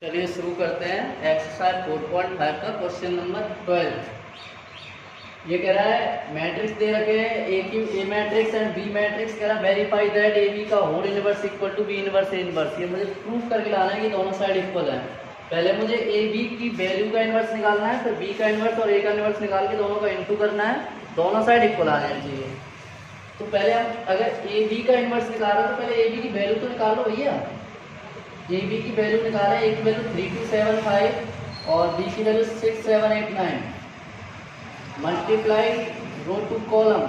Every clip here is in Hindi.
चलिए शुरू करते हैं एक्सरसाइज 4.5 का क्वेश्चन नंबर 12। ये कह रहा है मैट्रिक्स दे रखे हैं A matrix and B matrix. कह रहा है वेरीफाई दैट ए बी का whole inverse equal to B inverse A inverse. ये मुझे प्रूफ करके लाना है कि दोनों साइड इक्वल है। पहले मुझे ए बी की वैल्यू का इनवर्स निकालना है, फिर बी का इनवर्स और ए का इनवर्स निकाल के दोनों का इंटू करना है। दोनों साइड इक्वल आ जाना चाहिए। तो पहले हम अगर ए बी का इनवर्स निकाल रहे हो तो पहले ए बी की वैल्यू तो निकाल लो भैया। ए बी की वैल्यू निकालें, ए की वैल्यू 3275 और बी की value 6789 multiply row to column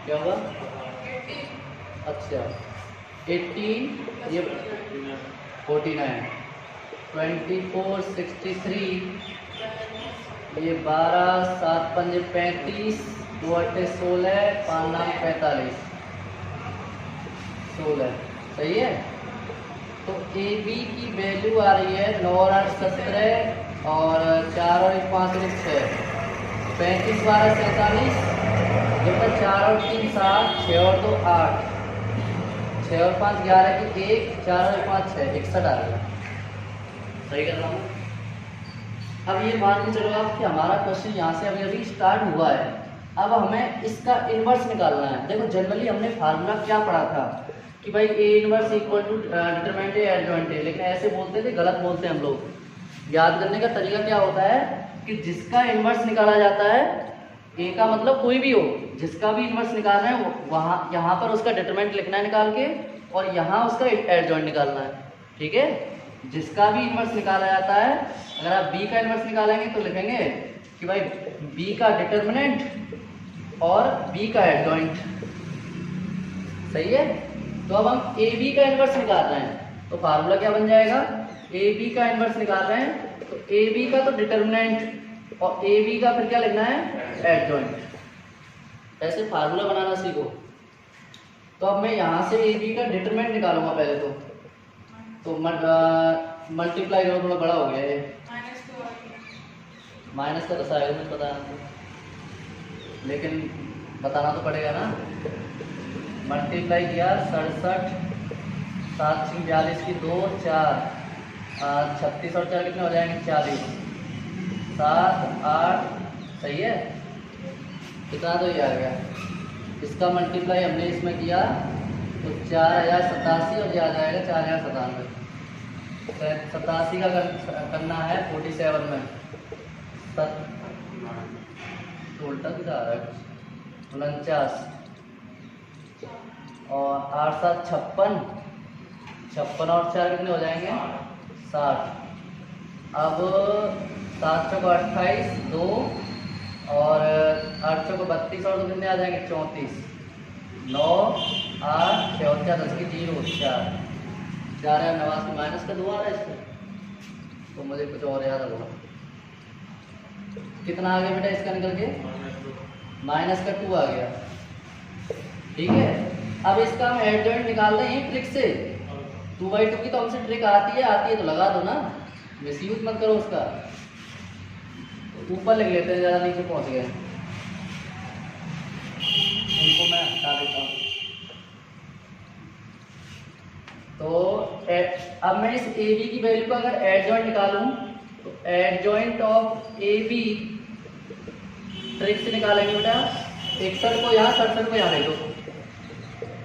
क्या होगा? अच्छा 18 ये 49 24 63 ये 12 7 5 35 2 8 16 5 9 45 16 सही है। तो ए बी की वैल्यू आ रही है 9 और 8 17 और 4 और 5 और 6 35 12 47 जब तक 4 और 3 7 6 और 2 8 6 और 5 11 की 1 4 और 5 6 61 आ रहा है। सही कर रहा हूँ। अब ये मान के चलो आप कि हमारा क्वेश्चन यहाँ से अभी अभी स्टार्ट हुआ है। अब हमें इसका इनवर्स निकालना है। देखो जनरली हमने फार्मूला क्या पढ़ा था कि भाई A inverse equal to determinant A adjoint है, लेकिन ऐसे बोलते थे, गलत बोलते हैं हम लोग। याद करने का तरीका क्या होता है कि जिसका इनवर्स निकाला जाता है, ए का मतलब कोई भी हो, जिसका भी इनवर्स निकालना है वहाँ यहाँ पर उसका डिटरमिनेंट लिखना है निकाल के, और यहाँ उसका एडजॉइंट निकालना है। ठीक है, जिसका भी इनवर्स निकाला जाता है, अगर आप बी का इनवर्स निकालेंगे तो लिखेंगे कि भाई बी का डिटरमिनेंट और बी का एडजॉइंट। सही है। तो अब हम ए बी का इनवर्स निकाल रहे हैं, तो फार्मूला क्या बन जाएगा? ए बी का इनवर्स निकाल रहे हैं तो ए बी का तो डिटरमिनेंट और ए बी का फिर क्या लिखना है? एडजॉइंट। ऐसे फार्मूला बनाना सीखो। तो अब मैं यहाँ से ए बी का डिटरमिनेंट निकालूंगा पहले तो मल्टीप्लाई करो, थोड़ा बड़ा हो गया है, माइनस का दस आएगा, मुझे पता है, लेकिन बताना तो पड़ेगा ना। मल्टीप्लाई किया 67 7 42 की 2 4 36 और 4 कितने हो जाएंगे? 40 7 8 सही है। कितना तो ये आ गया। इसका मल्टीप्लाई हमने इसमें किया तो 4087 और ये आ जाएगा 4097। 87 का करना है 47 में। उल्टा कितना आ रहा है? 49 और 8 7 56 56 और 4 कितने हो जाएंगे? 60। अब 7 चौक 28 2 और 8 चौक 32 और 2 कितने आ जाएंगे? 34 9 8 6 और 4 10 की 0 4 4089 माइनस का 2 आ रहा है इसमें, तो मुझे कुछ और याद होगा। कितना आ गया बेटा इसका निकल के? माइनस का 2 आ गया। ठीक है, अब इसका हम एडजॉइंट निकाल रहे हैं ट्रिक से। 2/2 की तो हमसे ट्रिक आती है तो लगा दो ना, मिसयूज मत करो उसका। ऊपर लिख लेते हैं, ज़्यादा नीचे पहुंच गए, उनको मैं हटा देता हूँ। तो अब मैं इस ए बी की वैल्यू का अगर एडजॉइंट निकालूं तो adjoint of A B trick से निकालेंगे बेटा। 61 को यहाँ 67 को यहाँ ले दो,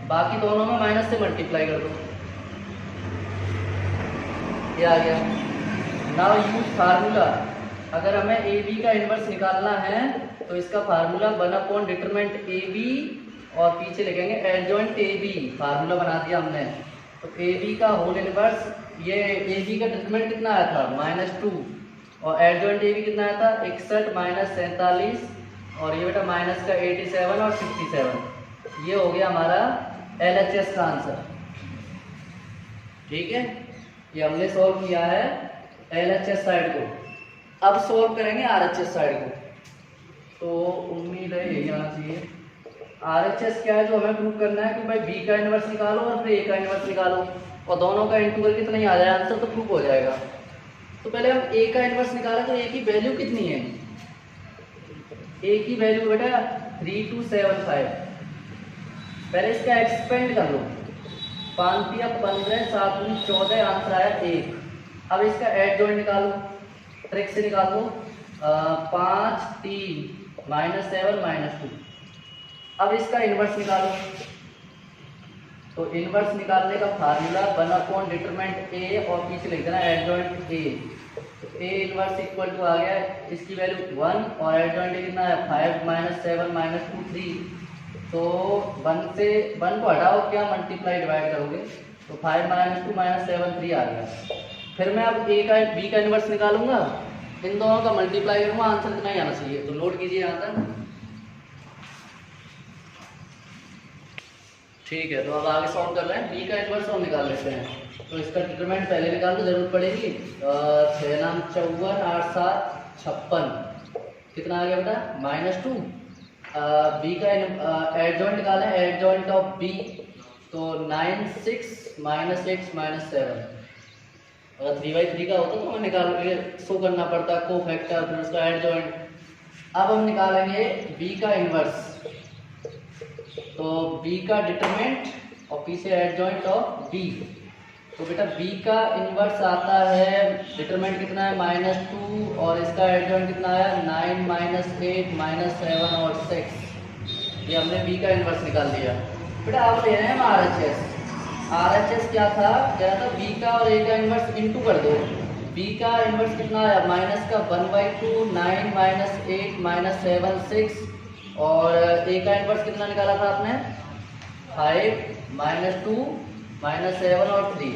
बाकी दोनों में माइनस से मल्टीप्लाई कर दो, ये आ गया। Now use formula. अगर हमें ए बी का इनवर्स निकालना है तो इसका फार्मूला 1 डिटरमिनेंट ए बी और पीछे लिखेंगे एडजॉइंट ए बी। फार्मूला बना दिया हमने। तो ए बी का होल इनवर्स, ये ए बी का डिटरमिनेंट कितना आया था? -2 और एडजॉइंट ए बी कितना आया था? 61 -47 और ये बेटा माइनस का 87 और 67। ये हो गया हमारा LHS का आंसर। ठीक है, ये हमने सॉल्व किया है LHS साइड को। अब सॉल्व करेंगे RHS साइड को, तो उम्मीद है यही आना चाहिए। RHS क्या है जो हमें प्रूव करना है कि भाई बी का इनवर्स निकालो और फिर ए का इनवर्स निकालो और दोनों का इंटू करके कितना ही आ जाए आंसर, तो प्रूव हो जाएगा। तो पहले हम ए का इनवर्स निकाला तो ए की वैल्यू कितनी है? ए की वैल्यू बेटा 3275। पहले इसका एक्सपेंड कर लो, 5 या 15, 7 दूनी 14, आंसर आया 1। अब इसका एड जॉइंट निकालो, ट्रिक से निकालो। 5 3 -7 -2। अब इसका इन्वर्स निकालो। तो इन्वर्स निकालने का फार्मूला 1 डिटरमिनेंट ए और पीछे लिख देना एड जॉइंट ए। तो ए इन्वर्स इक्वल टू आ गया, इसकी वैल्यू 1 और एड जॉइंट कितना है 5 -7 -2 3। तो 1 से 1 को हटाओ, क्या मल्टीप्लाई डिवाइड करोगे, तो 5 -2 -7 3 आ गया। फिर मैं अब ए का बी का इन्वर्स निकालूंगा, इन दोनों का मल्टीप्लाई करूंगा, आंसर इतना ही आना चाहिए। तो नोट कीजिए यहाँ तक, ठीक है। तो अब आगे सॉल्व कर रहे हैं, बी का इन्वर्स हम निकाल लेते हैं। तो इसका डिटरमिनेंट पहले निकाल दो, जरूरत पड़ेगी। 6 नाम 54, 8 7 56, कितना आ गया बेटा -2। बी का एड जॉइंट निकालें, एड जॉइंट ऑफ बी, तो 9 6 -6 -7। अगर 3/3 का होता तो हमें निकाल के शो करना पड़ता को फैक्टर, फिर उसका एड जॉइंट। अब हम निकालेंगे बी का इन्वर्स, तो बी का डिटरमिनेंट और पी से एड जॉइंट ऑफ बी। तो बेटा बी का इन्वर्स आता है, डिटरमिनेंट कितना है -2 और इसका एड जॉइंट कितना आया 9 -8 -7 और 6। ये हमने बी का इन्वर्स निकाल लिया। बेटा आप ले रहे हैं हम RHS क्या था, कह रहा था बी का और ए का इन्वर्स इनटू कर दो। बी का इन्वर्स कितना आया माइनस का 1/2 9 -8 -7 6 और ए का इन्वर्स कितना निकाला था आपने 5 -2 -7 और 3।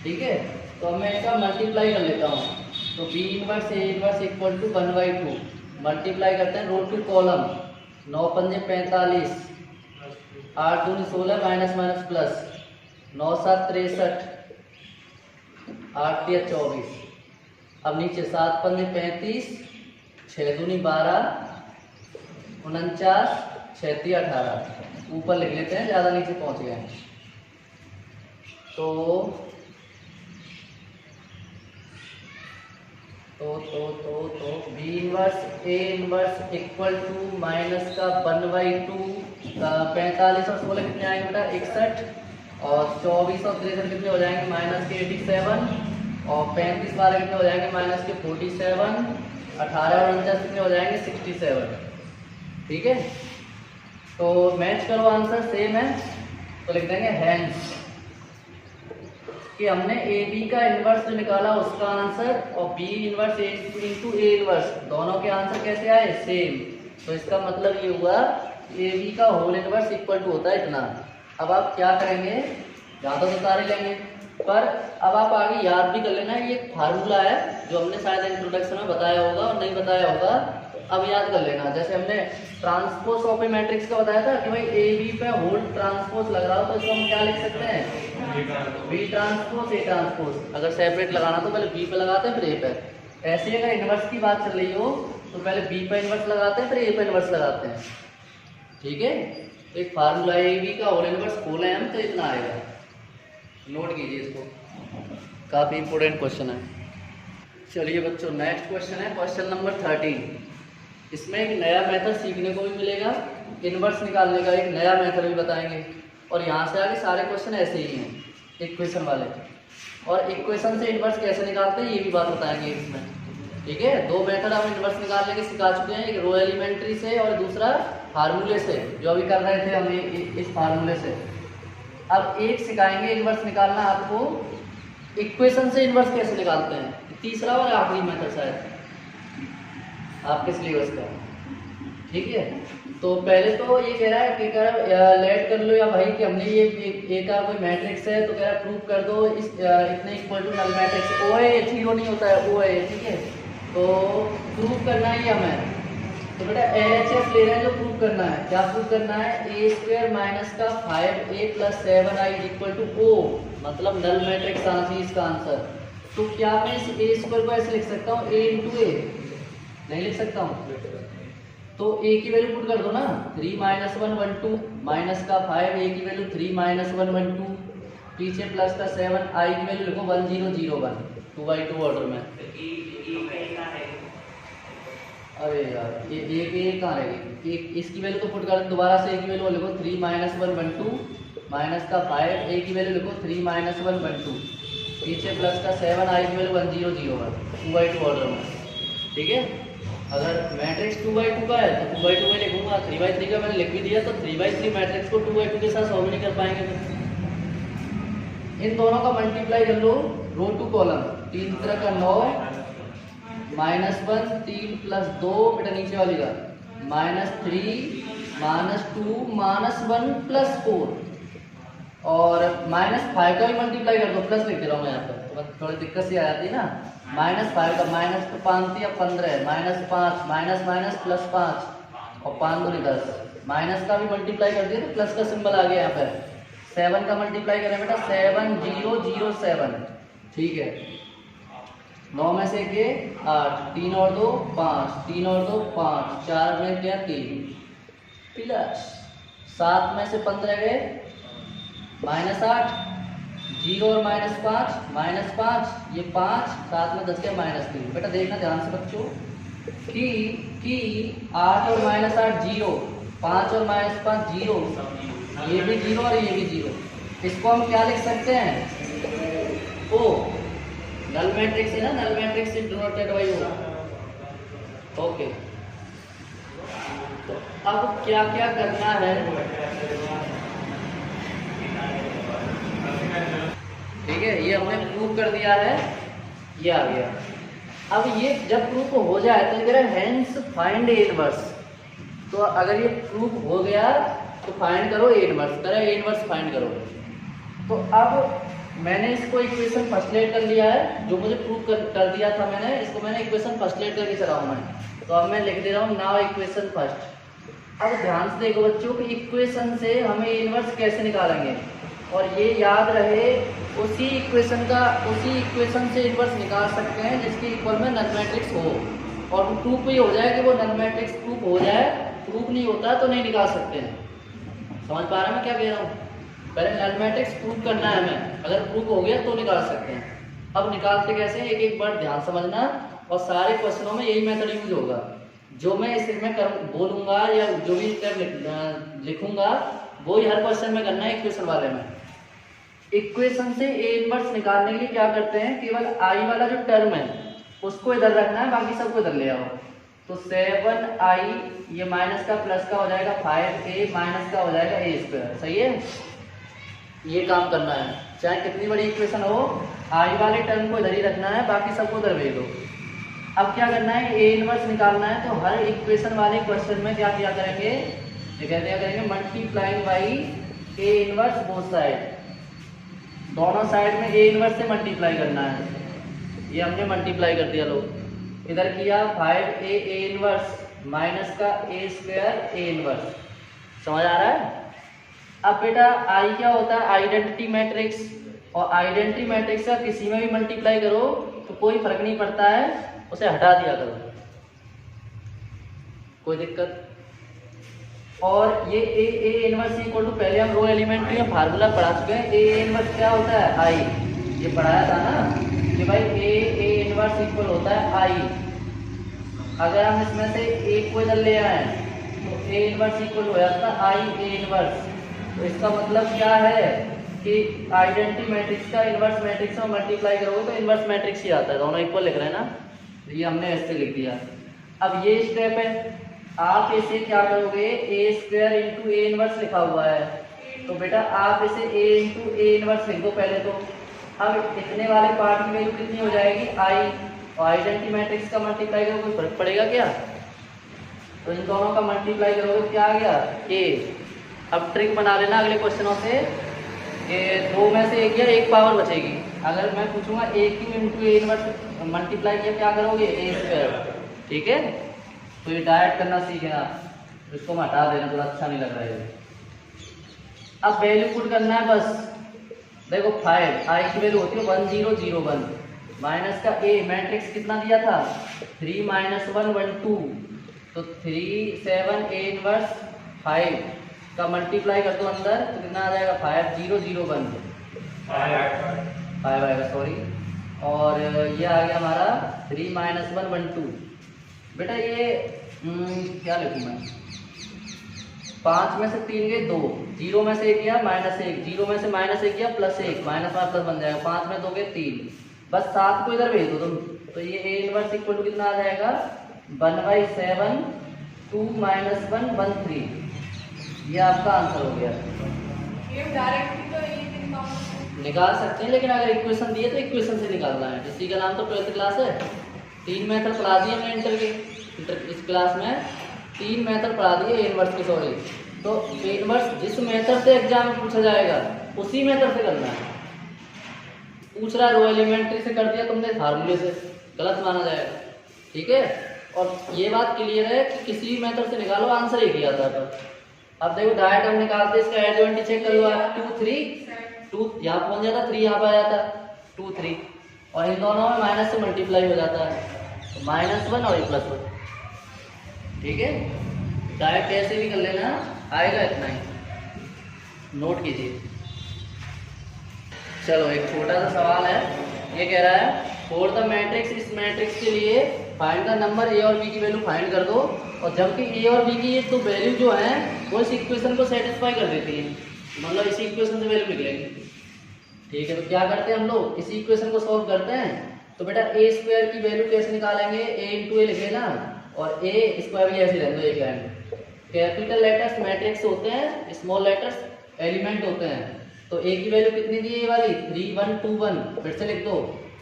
ठीक है, तो अब मैं इसका मल्टीप्लाई कर लेता हूँ। तो B inverse A inverse equal to 1/2 multiply करते हैं रो टू कॉलम। 9 पंजे 45, 8 दूनी 16 माइनस माइनस प्लस, 9 7 63, 8 3 24। अब नीचे 7 पंजे 35, 6 दूनी 12, 49, 6 3 18। ऊपर लिख लेते हैं, ज़्यादा नीचे पहुँच गए। तो B inverse A inverse equal to minus का 1/2 45 और 16 कितने आएंगे बेटा 61 और 24 और 63 कितने हो जाएंगे माइनस के 87 और 35 12 कितने हो जाएंगे माइनस के 47, 18 और 49 कितने हो जाएंगे 67। ठीक है, तो मैच करो आंसर सेम है, तो लिख देंगे हैंस कि हमने ए बी का इन्वर्स जो निकाला उसका आंसर और B inverse A into A inverse दोनों के आंसर कैसे आए सेम। तो इसका मतलब ये हुआ ए बी का होल इन्वर्स इक्वल टू होता है इतना। अब आप क्या करेंगे, ज़्यादा तो सारे लेंगे, पर अब आप आगे याद भी कर लेना, ये फार्मूला है जो हमने शायद इंट्रोडक्शन में बताया होगा और नहीं बताया होगा, अब याद कर लेना। जैसे हमने ट्रांसपोज ऑफ ए मैट्रिक्स का बताया था कि भाई ए बी पे होल ट्रांसपोज लग रहा हो तो इसको हम क्या लिख सकते हैं बी ट्रांसपोज ए ट्रांसपोज। अगर सेपरेट लगाना तो पहले बी पे लगाते हैं फिर ए पे। ऐसे अगर इन्वर्स की बात चल रही हो तो पहले बी पे इन्वर्स लगाते हैं फिर ए पे इन्वर्स लगाते हैं। ठीक है, तो एक फार्मूला ए बी का होल इन्वर्स खोले हम तो इतना आएगा, नोट कीजिए इसको, काफ़ी इंपॉर्टेंट क्वेश्चन है। चलिए बच्चों नेक्स्ट क्वेश्चन है क्वेश्चन नंबर 13। इसमें एक नया मेथड सीखने को भी मिलेगा, इन्वर्स निकालने का एक नया मेथड भी बताएंगे और यहाँ से आगे सारे क्वेश्चन ऐसे ही हैं इक्वेशन वाले, और इक्वेशन से इन्वर्स कैसे निकालते हैं ये भी बात बताएंगे इसमें। ठीक है, दो मेथड हम इन्वर्स निकालने के सिखा चुके हैं, एक रो एलिमेंट्री से और दूसरा फार्मूले से, जो अभी कर रहे थे हम इस फार्मूले से। अब एक सिखाएंगे इन्वर्स निकालना आपको, इक्वेशन से इन्वर्स कैसे निकालते हैं, तीसरा और आखिरी मेथड शायद आपके सिलेबस का। ठीक है, तो पहले तो ये कह रहा है कि लेट कर लो या भाई कि हमने ये ए का कोई मैट्रिक्स है तो कह रहा है प्रूव कर दो इस इतने इक्वल टू नल मैट्रिक्स ओ है, जीरो नहीं होता है ओ है। ठीक है, तो प्रूव करना ही हमें, तो बेटा LHS ले रहे हैं जो प्रूव करना है। क्या प्रूव करना है, a² माइनस का 5a + 7i equal two O, मतलब नल मैट्रिक्स आना चाहिए इसका आंसर। तो क्या मैं इस a² को ऐसे लिख सकता हूँ a × a, नहीं लिख सकता हूँ, तो a की वैल्यू पुट कर दो ना, 3 - 1 1 2 माइनस का 5 a की वैल्यू 3 - 1 1 2, पीछे प्लस का 7 i की वैल्यू लिखो 1 0 0 1 2/2 ऑर्डर में। अरे यार ये कहाँ रहेगी, इसकी वैल्यू तो पुट कर दोबारा से, a की वैल्यू लिखो 3 - 1 1 2 माइनस का 5, ए की वैल्यू लिखो 3 -1 1 2, पीछे प्लस का 7, आई की वैल्यू 1 0 0 1, 2x2 ऑर्डर में। ठीक है, अगर मैट्रिक्स 2x2 का है तो 2x2 में लिखूंगा, 3x3 का मैंने लिख भी दिया, तो 3x3 मैट्रिक्स को 2x2 के साथ सॉल्व नहीं कर पाएंगे फिर। इन दोनों का मल्टीप्लाई कर लो रो टू कॉलम, 3 3 का 9 -1 3 + 2 बेटा नीचे वाली का -3 -2 -1 + 4 और -5 का भी मल्टीप्लाई कर दो, प्लस लिख दे रहा हूँ मैं यहाँ पर, तो थोड़ी दिक्कत सी आ जाती है ना। -5 का माइनस तो 5 या 15 -5 माइनस माइनस +5 और 5 दूनी 10, माइनस का भी मल्टीप्लाई कर दिया तो प्लस का सिंबल आ गया यहाँ पर। 7 का मल्टीप्लाई करें बेटा 7 0 0 7, ठीक है। 9 में से के 8, 3 और 2 5, 3 और 2 5, 4 में क्या 3 प्लस 7 में से 15 गए -8, 0 और -5 -5, ये 5, 7 में 10 गया -3। बेटा देखना ध्यान से बच्चों कि 8 और -8 0, 5 और -5 0, ये भी 0 और ये भी 0। इसको हम क्या लिख सकते हैं? ओ नल मैट्रिक्स है ना, null matrix is denoted by O. Okay, तो अब क्या क्या करना है, ठीक है, ये हमने प्रूव कर दिया है, ये आ गया। अब ये जब प्रूफ हो जाए तो इधर हेंस फाइंड ए इनवर्स, तो अगर ये प्रूफ हो गया तो फाइंड करो ए इनवर्स, करे ए इनवर्स फाइंड करो। तो अब मैंने इसको इक्वेशन फर्स्टलेट कर लिया है, जो मुझे प्रूफ कर दिया था मैंने, इसको मैंने इक्वेशन फर्स्टलेट करके चला हूँ मैं, तो अब मैं लिख दे रहा हूँ नाउ इक्वेशन फर्स्ट। अब ध्यान से देखो बच्चों कि इक्वेशन से हमें इनवर्स कैसे निकालेंगे, और ये याद रहे उसी इक्वेशन से इनवर्स निकाल सकते हैं जिसके इक्वल में नल मैट्रिक्स हो, और प्रूफ भी हो जाए कि वो नल मैट्रिक्स प्रूफ हो जाए, प्रूफ नहीं होता तो नहीं निकाल सकते हैं। समझ पा रहे हैं मैं क्या कह रहा हूँ? पहले नल मैट्रिक्स प्रूफ करना है हमें, अगर प्रूफ हो गया तो निकाल सकते हैं। अब निकालते कैसे, एक एक बार ध्यान समझना, और सारे क्वेश्चनों में यही मेथड यूज होगा। जो मैं इसमें बोलूँगा या जो भी स्टेप लिखूंगा वो ही हर क्वेश्चन में करना है इक्वेशन वाले में। इक्वेशन से ए इनवर्स निकालने के लिए क्या करते हैं, केवल आई वाला जो टर्म है उसको इधर रखना है, बाकी सबको इधर ले आओ। तो 7i, ये माइनस का प्लस का हो जाएगा 5a, माइनस का हो जाएगा a²। सही है, ये काम करना है, चाहे कितनी बड़ी इक्वेशन हो, आई वाले टर्म को इधर ही रखना है, बाकी सबको इधर भेज दो। अब क्या करना है, ए इनवर्स निकालना है, तो हर इक्वेशन वाले क्वेश्चन में क्या किया करेंगे, ये क्या करेंगे, multiplying by A inverse both side, दोनों साइड में ए इनवर्स से मल्टीप्लाई करना है। ये हमने मल्टीप्लाई कर दिया, लोग इधर किया 5a ए इनवर्स माइनस का a² ए इनवर्स। समझ आ रहा है? अब बेटा आई क्या होता है, आइडेंटिटी मैट्रिक्स, और आइडेंटिटी मैट्रिक्स का किसी में भी मल्टीप्लाई करो तो कोई फर्क नहीं पड़ता है, उसे हटा दिया करो, कोई दिक्कत। और ये ए इनवर्स इक्वल टू, पहले हम रो एलिमेंट्री में फार्मूला पढ़ा चुके हैं, ए इनवर्स क्या होता है, आई, ये पढ़ाया था ना कि भाई ए इनवर्स इक्वल होता है आई। अगर हम इसमें से एक को इधर ले आए तो ए इनवर्स इक्वल हो जाता है आई ए इनवर्स। तो इसका मतलब क्या है कि आइडेंटिटी मैट्रिक्स का इनवर्स मैट्रिक्स में मल्टीप्लाई करोगे तो इनवर्स मैट्रिक्स ही आता है, दोनों इक्वल लिख रहे हैं ना, तो ये हमने ऐसे लिख दिया। अब ये स्टेप है, आप इसे क्या करोगे, a² इंटू ए इनवर्स लिखा हुआ है, तो बेटा आप इसे a इंटू ए इनवर्स लिख दो पहले तो। अब इतने वाले पार्ट की वैल्यू कितनी हो जाएगी, आई, और आइडेंटिटी मैट्रिक्स का मल्टीप्लाई करोगे कोई फर्क पड़ेगा क्या, तो इन दोनों का मल्टीप्लाई करोगे क्या आ गया, a। अब ट्रिक बना लेना अगले क्वेश्चनों से, दो में से एक या एक पावर बचेगी। अगर मैं पूछूंगा a³ into A inverse multiply किया क्या करोगे, a², ठीक है। तो ये डायरेक्ट करना सीखें आप, इसको मैं हटा देना, थोड़ा अच्छा नहीं लग रहा है। अब वैल्यू पुट करना है बस, देखो 5 आई की वैल्यू होती है 1 0 0 1, माइनस का ए मैट्रिक्स कितना दिया था 3 -1 1 2, तो 3 7 ए इनवर्स 5 का मल्टीप्लाई कर दो अंदर तो कितना आ जाएगा 5 0 0 1 5 आएगा, सॉरी। और ये आ गया हमारा 3 -1 1 2। बेटा ये क्या लिखूँ मैं, 5 में से 3 गए 2, 0 में से 1 गया -1, 0 में से -1 गया +1, -5 बन जाएगा, 5 में 2 गए 3, बस 7 को इधर भेज दो तुम, तो ये A इनवर्स इक्वल टू कितना आ जाएगा 1/7 2 - 1 1 3। ये आपका आंसर हो गया। निकाल सकते हैं, लेकिन अगर इक्वेशन दिए तो इक्वेशन से निकालना है। इसी का नाम तो 12th क्लास है। 3 मेथड पढ़ा दिए हमने इंटर के, इस क्लास में 3 मेथड पढ़ा दिए ए इनवर्स के, सॉरी। तो ए इनवर्स जिस मेथड से एग्जाम में पूछा जाएगा उसी मेथड से करना है। पूछ रहा है रो एलिमेंट्री से कर दिया तुमने फार्मूले से, गलत माना जाएगा, ठीक है। और ये बात क्लियर है कि किसी भी मेथड से निकालो आंसर एक ही आता है। अब देखो डायरेक्ट हम निकालते हैं, इसका एडजॉइंट चेक कर लो आप, 2 3 2 यहाँ पहुंच जाता, 3 यहाँ पर आ जाता, 2 3, और इन दोनों में माइनस से मल्टीप्लाई हो जाता है, तो -1 और +1, ठीक है। डायरेक्ट ऐसे भी कर लेना, आएगा इतना ही, नोट कीजिए। चलो एक छोटा सा सवाल है, ये कह रहा है फॉर द मैट्रिक्स, इस मैट्रिक्स के लिए फाइंड द नंबर ए और बी की वैल्यू फाइंड कर दो, और जबकि ए और बी की ये तो वैल्यू जो है वो इस इक्वेशन को सेटिस्फाई कर देती है, मतलब इसी इक्वेशन से वैल्यू निकलेगी, ठीक है। तो क्या करते हैं हम लोग, इसी इक्वेशन को सॉल्व करते हैं। तो बेटा ए स्क्वायर की वैल्यू कैसे निकालेंगे, a × a लिखे ना, और a स्क्वायर भी ऐसे रहने दो एक लाइन। कैपिटल लेटर्स मैट्रिक्स होते हैं, स्मॉल लेटर्स एलिमेंट होते हैं। तो a की वैल्यू कितनी दी है, ये वाली 3 1 2 1, फिर से लिख दो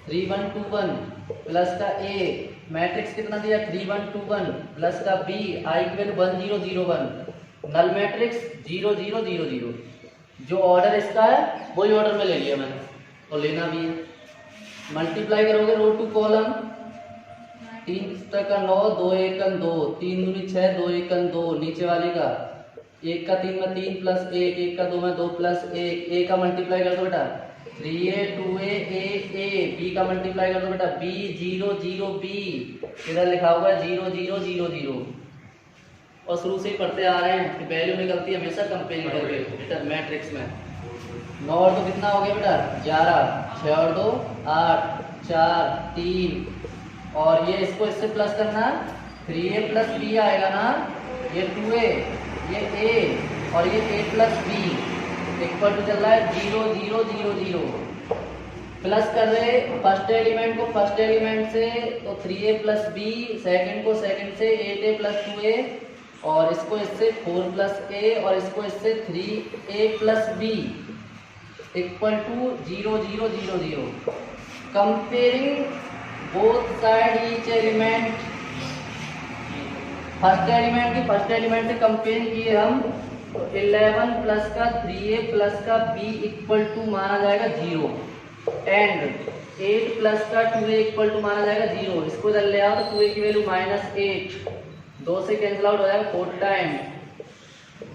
3 1 2 1 प्लस का a, मैट्रिक्स कितना दिया 3 1 2 1 प्लस का b, i की वैल्यू 1 0 0 1, नल मैट्रिक्स 0 0 0 0। जो ऑर्डर इसका है वही ऑर्डर में ले लिया मैंने, और लेना भी है। मल्टीप्लाई करोगे रो टू कॉलम, 3 का 9 2 1 2, 3 दूनी 6 2 1 2, नीचे वाली का 1 का 3 में 3 प्लस 1, 1 का 2 में 2 प्लस 1, a का मल्टीप्लाई कर दो बेटा 3a 2a a, b का मल्टीप्लाई कर दो बेटा b 0 0 b, इधर लिखा हुआ है 0 0 0 0। और शुरू से ही पढ़ते आ रहे हैं कि वैल्यू निकलती है हमेशा कंपेयरिंग करके मैट्रिक्स में। 9 और 2 कितना हो गया बेटा 11, 6 और 2 8, 4 3, और ये इसको इससे प्लस करना 3a + b आएगा ना, ये 2a, ये a, और ये a + b इक्वल टू चल रहा है 0 0 0 0। प्लस कर रहे फर्स्ट एलिमेंट को फर्स्ट एलिमेंट से, तो 3a + b, सेकंड को सेकंड से 8a + 2a, और इसको इससे 4 + a, और इसको इससे 3a + b equal to 0 0 0 0। Comparing both side each element, first element की फर्स्ट एलिमेंट से कंपेयर किए हम, तो 11 प्लस का 3a प्लस का b इक्वल टू माना जाएगा 0, एंड 8 प्लस का 2a इक्वल टू माना जाएगा 0। इसको इधर ले आओ तो 2a की वैल्यू -8, 2 से कैंसिल आउट हो जाएगा 4 टाइम,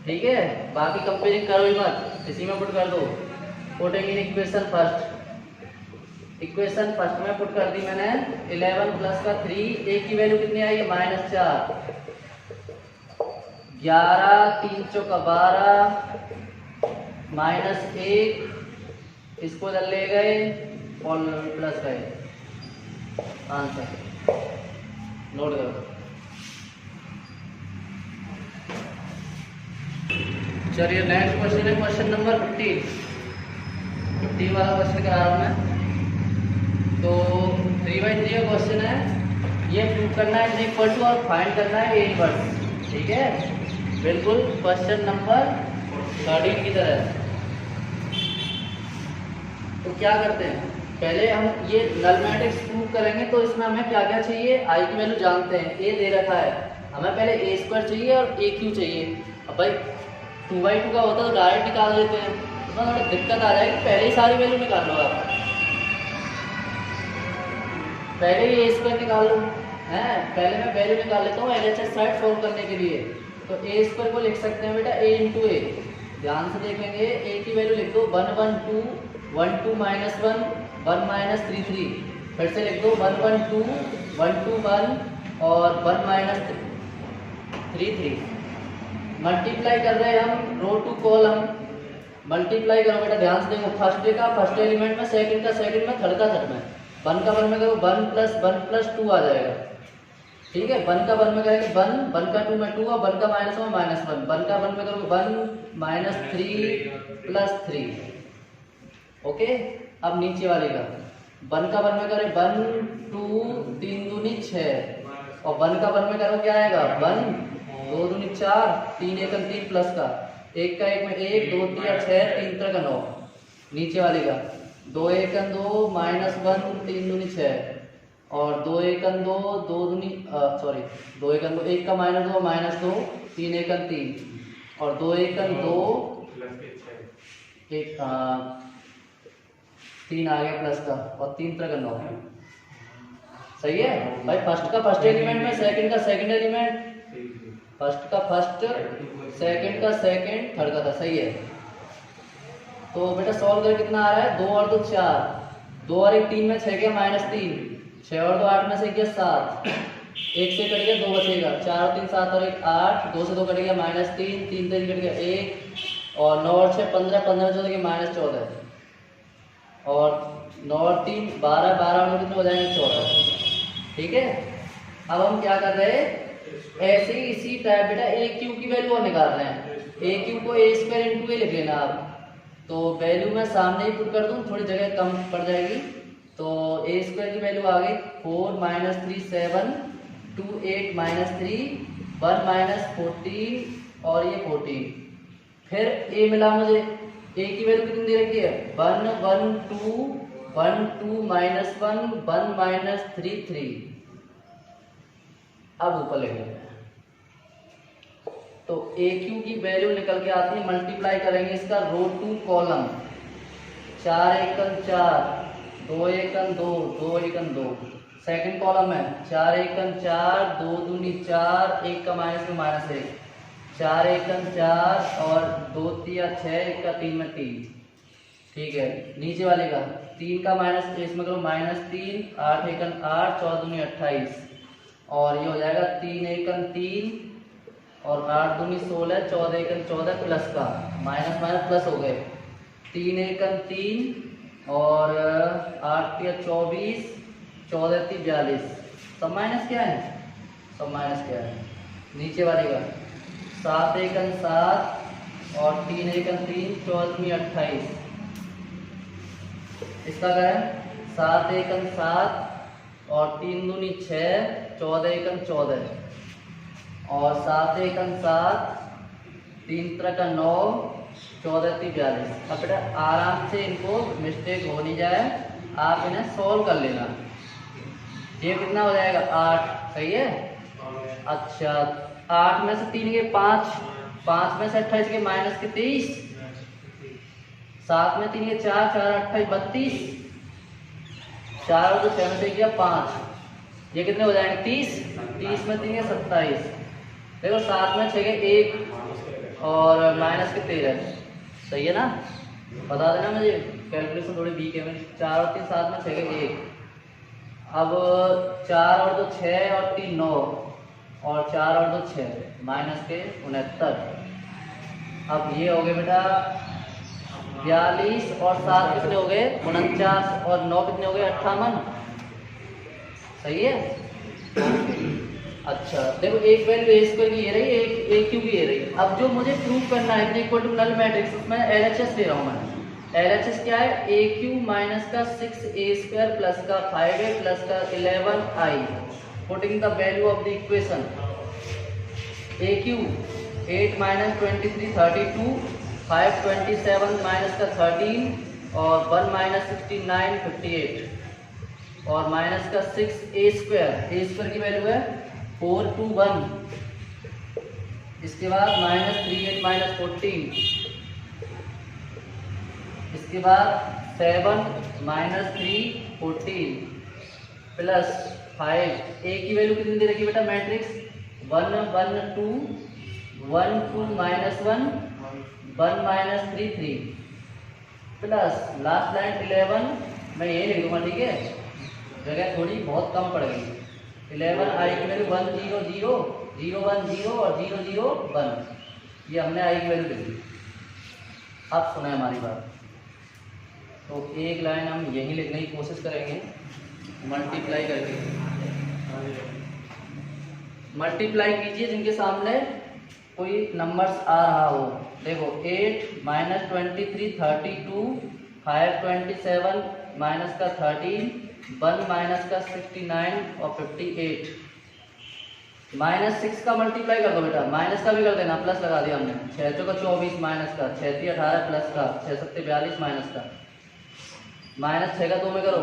ठीक है। बाकी कंपेयरिंग करो ही मत, इसी में पुट कर दो। Putting in equation first, equation first में पुट कर दी मैंने 11 प्लस का 3, a की वैल्यू कितनी आई है -4, 11 3 चौका 12 -1, इसको इधर ले गए और प्लस गए, आंसर नोट करो। चलिए नेक्स्ट क्वेश्चन है क्वेश्चन नंबर 15 वाला क्वेश्चन करा रहा हूँ मैं। तो 3/3 का क्वेश्चन है, ये प्रूव करना है इज इक्वल टू और फाइंड करना है ए इनवर्स, ठीक है। बिल्कुल क्वेश्चन नंबर 13 की तरह। तो क्या करते हैं, पहले हम ये नल मैट्रिक्स प्रूव करेंगे, तो इसमें हमें क्या क्या चाहिए, आई की वैल्यू जानते हैं, ए दे रखा है, हमें पहले a² चाहिए और AQ चाहिए। अब भाई 2/2 का होता तो डायरेक्ट निकाल लेते हैं, उसमें थोड़ी दिक्कत आ जाएगी, पहले ही सारी वैल्यू निकाल लो आप, पहले ही a² निकाल लो है। पहले मैं वैल्यू निकाल लेता हूँ LHS साइड सोल्व करने के लिए। तो a² को लिख सकते हैं बेटा a × a, ध्यान से देखेंगे, a की वैल्यू लिख दो 1 1 2 1 2 -1 1 -3 3, फिर से लिख दो 1 1 2 1 2 1 और 1 -3 3। मल्टीप्लाई कर रहे हैं हम रो टू कॉलम, मल्टीप्लाई करो बेटा, ध्यान से देखो, फर्स्ट का फर्स्ट एलिमेंट में, सेकंड का सेकंड में, थर्ड का थर्ड में, 1 का 1 में करो 1 + 1 + 2 आ जाएगा, ठीक है, 1 का 1 में करेंगे 1 का 2 में 2 और 1 का -1 में -1, 1 का 1 में करोगे 1 -3 +3। ओके, अब नीचे वाले का 1 का 1 में करें 1 2 3 दूनी 6 और 1 का 1 में करो क्या आएगा 1 2 दूनी 4 3 1 3 प्लस का 1 का 1 में 1 2 3 6 3 3 9। नीचे वाले का 2 1 2 -1 3 दूनी 6 और 2 1 2 2 दूनी सॉरी 2 1 2 1 का -2 3 1 3 और 2 1 2 1 3 आ गया प्लस का और 3 3 9। सही है भाई, फर्स्ट का फर्स्ट एलिमेंट में सेकंड का सेकंड एलिमेंट, फर्स्ट का फर्स्ट सेकंड का सेकंड थर्ड का था। सही है, तो बेटा सॉल्व कर कितना आ रहा है 2 और 2 4, 2 और 1 3 में 6 गया -3, 6 और 2 8 में से गया 7, 1 से कट गया 2 बचेगा, 4 और 3 7 और 1 8, 2 से 2 कट गया -3, 3 से कट गया 1 और 9 और 6 15, 15 से गया -14 और 9 और 3 12, 12 में कितने हो जाएंगे 14। ठीक है, अब हम क्या कर रहे हैं ऐसे ही इसी टाइप बेटा ए क्यू की वैल्यू और निकाल रहे हैं। ए क्यू को ए स्क्वायर इंटू ए लिख लेना आप, तो वैल्यू मैं सामने ही पुट कर दूं, थोड़ी जगह कम पड़ जाएगी। तो ए स्क्वायर की वैल्यू आ गई 4 -3 7 2 8 -3 1 -14 और ये 14। फिर ए मिला मुझे, ए की वैल्यू कितनी दे रखी है 1 1 2 1 2 -1 1 -3 3। अब ऊपर लिख लेते हैं, तो ए क्यू की वैल्यू निकल के आती है, मल्टीप्लाई करेंगे इसका रो टू कॉलम, 4 1 4 2 1 2 2 1 2। सेकंड कॉलम है 4 1 4 2 दूनी 4 1 का माइनस में -1, 4 1 4 और 2 3 6 1 का 3 में 3। ठीक है, नीचे वाले का 3 का माइनस इसमें करो -3 8 1 8 14 दूनी 28 और ये हो जाएगा 3 1 3 और 8 दूनी 16 14 1 14 प्लस का माइनस माइनस प्लस हो गए 3 1 3 और 8 24 14 42। सब माइनस क्या है, सब माइनस क्या है। नीचे वाले का 7 1 7 और 3 1 3 14 28। इसका क्या है 7 1 7 और 3 दूनी 6 14 1 14 और 7 1 7 3 3 9 14 42। अब बेटा आराम से इनको मिस्टेक हो नहीं जाए, आप इन्हें सोल्व कर लेना। ये कितना हो जाएगा 8। सही है, अच्छा 8 में से 3 के 5, 5 में से 28 के माइनस के 23, 7 में 3 के 4 4 28 32, 4 और 6 में से गया 5, ये कितने हो जाएंगे 30, 30 में 3 के 27। देखो 7 में 6 के 1 और माइनस के 13। सही है ना, बता देना मुझे, कैलकुलेशन थोड़ी वीक है मेरी। 4 और 3 7 में 6 के 1, अब 4 और 2 6 और 3 9 और 4 और 2 6 माइनस के 69। अब ये हो गए बेटा 42 और 7 कितने हो गए 49 और 9 कितने हो गए 58। सही है, अच्छा देखो एक वैल्यू ए स्क्वायर की ये रही, एक ए क्यू की ये रही। अब जो मुझे प्रूव करना है इक्वल टू नल मैट्रिक्स, उसमें एलएचएस ले रहा हूँ मैं। एलएचएस क्या है ए क्यू माइनस का 6a स्क्वायर प्लस का 5a प्लस का 11i, putting the value of the equation. A Q 8 - 23 32, 5 27 minus का 13 और 1 - 69 58 और माइनस का 6a स्क्वायर। ए स्क्वायर की वैल्यू है 421। इसके बाद -38 - 14, इसके बाद 7 - 3 14 प्लस 5। ए की वैल्यू कितनी दे रखी बेटा मैट्रिक्स 1 1 2 1 2 -1 1 - 3 3 प्लस लास्ट लाइन 11। मैं यही लिख दूंगा, ठीक है, जगह थोड़ी बहुत कम पड़ गई। 11 आई की वैल्यू 1 0 0 0 1 0 और 0 0 1, ये हमने आई की वैल्यू लिख दी। अब सुना है हमारी बात, तो एक लाइन हम यही लिखने की कोशिश करेंगे मल्टीप्लाई करके। मल्टीप्लाई कीजिए जिनके सामने कोई नंबर्स आ रहा हो। देखो 8 माइनस 23 32, 5 27 माइनस का 13, 1 माइनस का 69 और 58। -6 का मल्टीप्लाई कर दो बेटा, माइनस का भी कर देना, प्लस लगा दिया हमने। 6 चौका 24 माइनस का, 6 3 18 प्लस का, 6 7 42 माइनस का, -6 का 2 में करो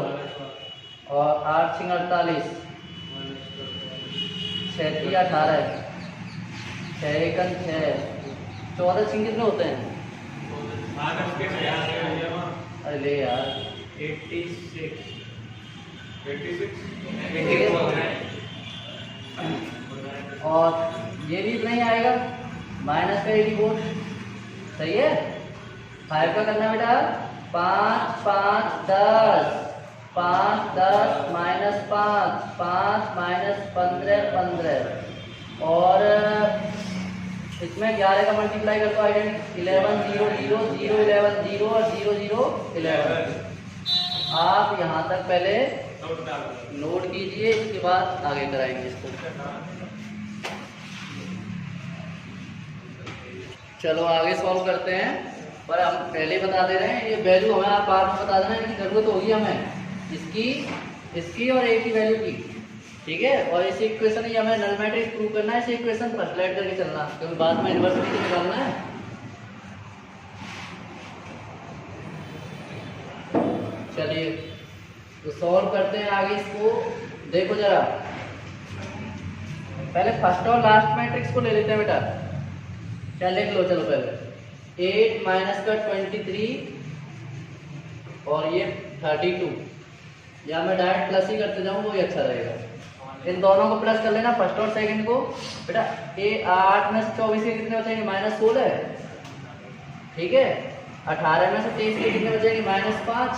और 8 6 48, 6 3 18, 6 1 6, 14 6 कितने होते हैं? अरे ले यार 86 और ये भी नहीं आएगा, माइनस का 84 सही है। 5 का करना बेटा 5 5 10, 5 10 माइनस 5 5 माइनस 15 15 और इसमें 11 का मल्टीप्लाई कर दो आइडेंटिटी 11 0 0 0 11 0 और 0 0 11। आप यहाँ तक पहले नोट कीजिए, इसके बाद आगे कराएंगे इसको। चलो आगे सॉल्व करते हैं, पर हम पहले बता दे रहे हैं ये वैल्यू हमें आप बाद में बता देना, इनकी जरूरत होगी हमें इसकी और ए की वैल्यू की, ठीक है। और इसी इक्वेशन ही हमें नल मैट्रिक्स प्रूव करना है, इसी इक्वेशन फर्स्ट लाइट करके चलना, क्योंकि बाद में इन्वर्स भी निकालना है। चलिए तो सॉल्व करते हैं आगे इसको। देखो जरा पहले फर्स्ट और लास्ट मैट्रिक्स को ले लेते हैं बेटा, क्या लिख लो। चलो पहले 8 माइनस का 23 और ये 32, या मैं डायरेक्ट प्लस ही करते जाऊँ वो ही अच्छा रहेगा। इन दोनों को प्लस कर लेना, फर्स्ट और सेकंड को बेटा। 8 में से 24 के कितने बचेंगे? -16, ठीक है। 18 में से 23 के कितने बचेंगे? -5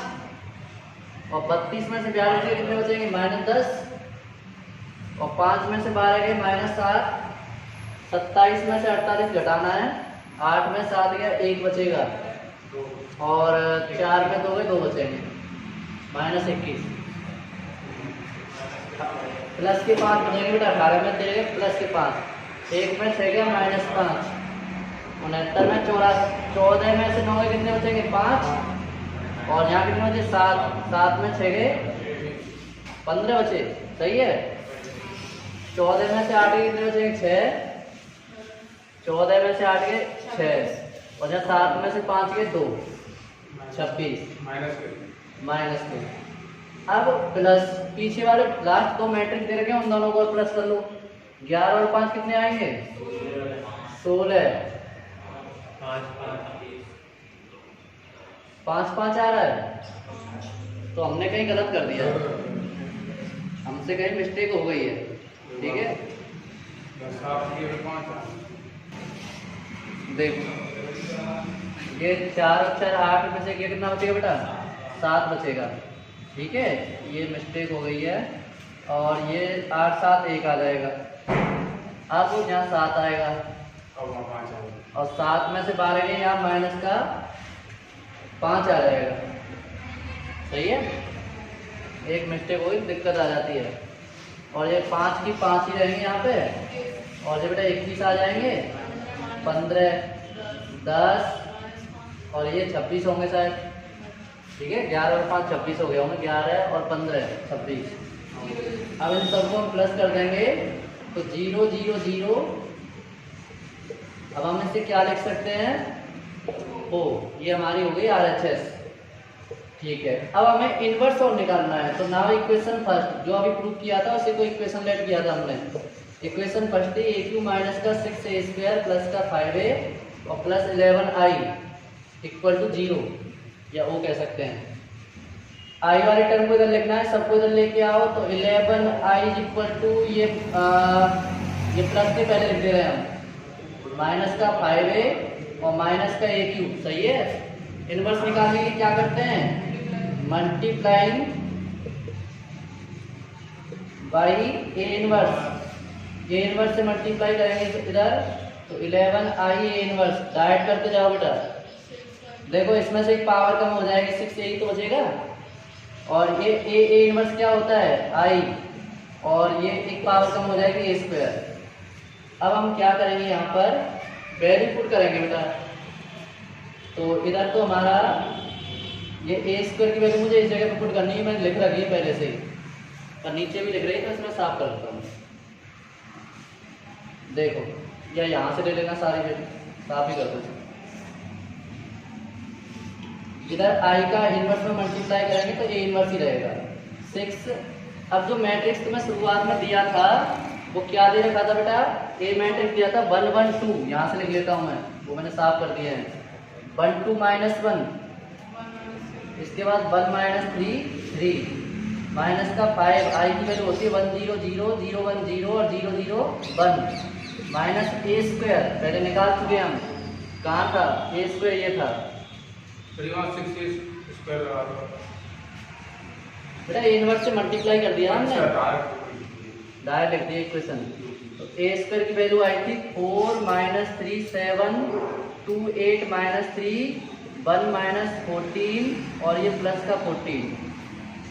और 32 में से 42 के कितने बचेंगे? -10 और 5 में से 12 के -7, 27 में से 48 घटाना है, 8 में 7 गया 1 बचेगा और 4 में 2 गए 2 बचेंगे, -21 प्लस के 5 बचेंगे बेटा। 18 में 3 प्लस के 5, 1 में 6 गया -5, 69 में 14 में से 9 गए कितने बचेंगे? 5 और यहाँ कितने बचे? 7 में 6 गए 15 बचे, सही है। 14 में से 8 गए कितने बचेंगे? 6, 14 में से 8 गए 6 और जहाँ 7 में से 5 गए 2, 26 -2। अब प्लस पीछे वाले लास्ट 2 मैट्रिक्स दे रखे हैं, उन दोनों को प्लस कर लो। 11 और 5 कितने आएंगे? 16, 5 5 आ रहा है, तो हमने कहीं गलत कर दिया, हमसे कहीं मिस्टेक हो गई है, ठीक है। देखो ये 4 अक्षर 8 में से कितना बचेगा बेटा? 7 बचेगा, ठीक है। ये मिस्टेक हो गई है और ये 8 7 1 आ जाएगा। अब यहाँ 7 आएगा और 7 में से 12 गए, यहाँ माइनस का 5 आ जाएगा, सही है। एक मिस्टेक हुई, दिक्कत आ जाती है। और ये 5 की 5 ही रहेंगे यहाँ पे, और ये बेटा 21 आ जाएंगे, 15 10 और ये 26 होंगे शायद, ठीक है। 11 और 5 26 हो गए होंगे, 11 और 15 26। अब इन सबको हम प्लस कर देंगे तो 0 0 0। अब हम इसे क्या लिख सकते हैं? ओ, ये हमारी हो गई RHS, ठीक है। अब हमें इनवर्स और निकालना है, तो नाउ इक्वेशन फर्स्ट, जो अभी प्रूव किया था उसे को इक्वेशन लेट किया था हमने। इक्वेशन फर्स्ट थी AQ माइनस का 6A² प्लस का 5A और प्लस 11I इक्वल टू 0, या वो कह सकते हैं। आई वाले टर्म को इधर लिखना है, सबको इधर लेके आओ, तो 11I इक्वल टू ये प्लस के पहले लिख दे रहे हैं हम, माइनस का 5A और माइनस का AQ, सही है। इनवर्स निकालने के लिए क्या करते हैं? Multiplying by A inverse. A inverse से मल्टीप्लाई करेंगे इधर, तो 11I A इनवर्स डायरेक्ट करते जाओ बेटा। देखो इसमें से एक पावर कम हो जाएगी, 6A तो बचेगा, और ये A इनवर्स क्या होता है? I, और ये एक पावर कम हो जाएगी A², अब हम क्या करेंगे, यहाँ पर वैल्यू पुट करेंगे बेटा। तो इधर तो हमारा ये ए स्क्वायर की वैल्यू मुझे इस जगह पर पुट करनी है, मैंने लिख रखी है पहले से ही, और नीचे भी लिख रही है, तो इसमें साफ कर देता हूँ। देखो, या यहाँ से ले लेना सारी वैल्यू, साफ ही कर दो। इधर आई का इनवर्स में मल्टीप्लाई करेंगे तो ए इनवर्स ही रहेगा 6। अब जो मैट्रिक्स तुम्हें शुरुआत में दिया था वो क्या दे रखा था बेटा, ए मैट्रिक्स दिया था 1 1 2, यहाँ से लिख लेता हूँ मैं, वो मैंने साफ कर दिया है। 1 2 -1, इसके बाद 1 -3 3, माइनस का 5, आई की वैल्यू होती है 1 0 0 0 1 0 और 0 0 1, माइनस ए स्क्वायर पहले निकाल चुके हम, कहाँ था ए स्क्वायर, ये था बेटा, ए इनवर्स से मल्टीप्लाई कर दिया हमने, डायरेक्ट लिख दिया इक्वेशन। तो ए स्क्वायर की वैल्यू आई थी 4 -3 7 2 8 -3 1 -14 और ये प्लस का 14।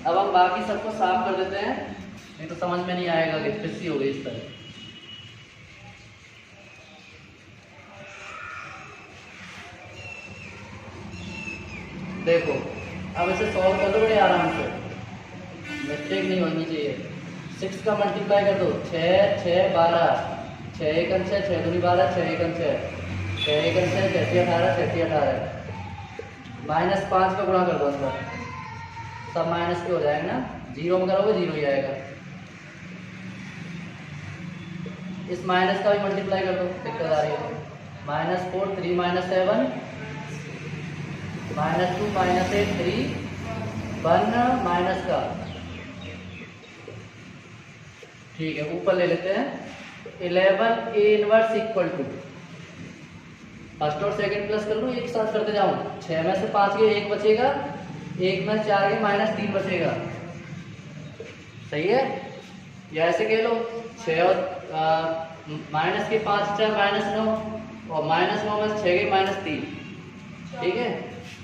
अब हम बाकी सबको साफ कर देते हैं, नहीं तो समझ में नहीं आएगा कि फिर हो गई इस तरह। देखो, अब इसे सॉल्व कर दो बड़े आराम से, मिस्टेक नहीं होनी चाहिए। 6 का मल्टीप्लाई कर दो, 6 6 12, 6 1 6 6 2 12, 6 1 6 6 1 6 6 18 6 18, -5 का गुणा कर दो अंदर, सब माइनस के हो जाएगा ना, जीरो में करोगे जीरो ही आएगा। इस माइनस का भी मल्टीप्लाई कर दो, दिक्कत आ रही है। -4 3 -7 -2 -8 3 1 माइनस का, ठीक है, ऊपर ले लेते हैं 11 A inverse equal to, first और सेकंड प्लस कर लो, एक साथ करते जाऊं। 6 में से 5 गए 1 बचेगा, 1 में 4 गए -3 बचेगा, सही है। या ऐसे कह लो 6 और माइनस के 5 4 -9 और -9 में 6 गए -3, ठीक है।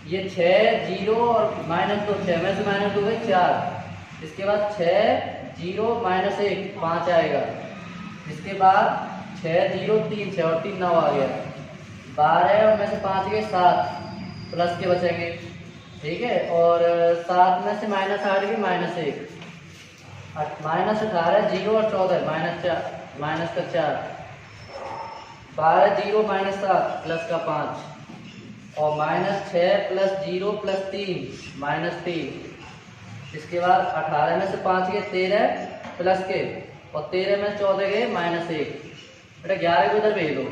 ये 6 0 और -2, 6 में से -2 गए 4, इसके बाद 6 0 -1 5 आएगा, इसके बाद 6 0 3 6 और 3 9 आ गया, 12 और में से 5 गए 7 प्लस के बचेंगे, ठीक है। और 7 में से -8 गए -1, -18 0 और 14 माइनस का 4, 12 0 -7 प्लस का 5 और -6 + 0 + 3 -3, इसके बाद 18 में से 5 गए 13 प्लस के और 13 में 14 गए -1, बेटा 11 को इधर भेज दो,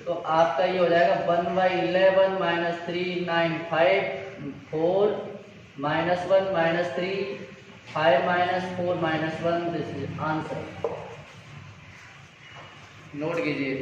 तो आपका ये हो जाएगा 1/11 -3 9 5 4 -1 -3 5 -4 -1, दिस इज आंसर। नोट कीजिए।